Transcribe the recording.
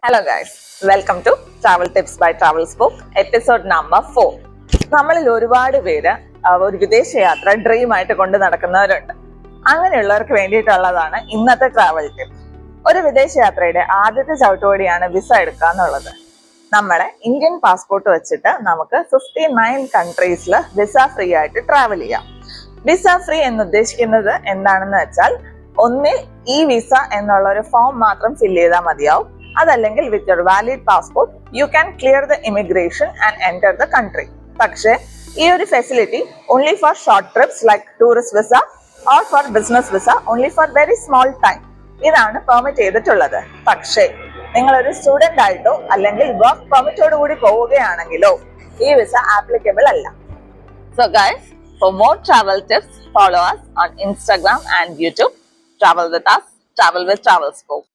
Hello guys, welcome to travel tips by Travel Spoke episode number 4. നമ്മളിൽ ഒരുപാട് പേര് ഒരു വിദേശയാത്ര ഡ്രീം ആയിട്ട് കൊണ്ട് നടക്കുന്നവരുണ്ട്. അങ്ങനെയുള്ളവർക്ക് വേണ്ടിയിട്ടുള്ളതാണ് ഇന്നത്തെ ട്രാവൽ ടിപ്പ്. ഒരു വിദേശയാത്രയുടെ ആദ്യത്തെ ചവിട്ടുപടിയാണ് വിസ എടുക്കുക എന്നുള്ളത്. നമ്മുടെ ഇന്ത്യൻ പാസ്പോർട്ട് വെച്ചിട്ട് നമുക്ക് 59 കൺട്രീസിൽ വിസ ഫ്രീ ആയിട്ട് ട്രാവൽ ചെയ്യാം. വിസ ഫ്രീ എന്ന് ഉദ്ദേശിക്കുന്നത് എന്താണെന്ന് വെച്ചാൽ, ഒന്നിൽ ഈ വിസ എന്നുള്ള ഒരു ഫോം മാത്രം ഫില്ല് ചെയ്താൽ മതിയാവും. അതല്ലെങ്കിൽ with your valid passport you can clear the immigration and enter the country. പക്ഷേ ഈ ഒരു facility only for short trips like tourist visa or for business visa only for very small time ഇതാണ് permit ചെയ്തിട്ടുള്ളത്. പക്ഷേ നിങ്ങളൊരു student ആയിട്ടോ അല്ലെങ്കിൽ work പെർമിറ്റോട് കൂടി പോവുകയാണെങ്കിലോ ഈ വിസ ആപ്ലിക്കബിൾ അല്ല. So guys, for more travel tips, follow us on Instagram and YouTube. Travel with us, travel with Travel Spoke.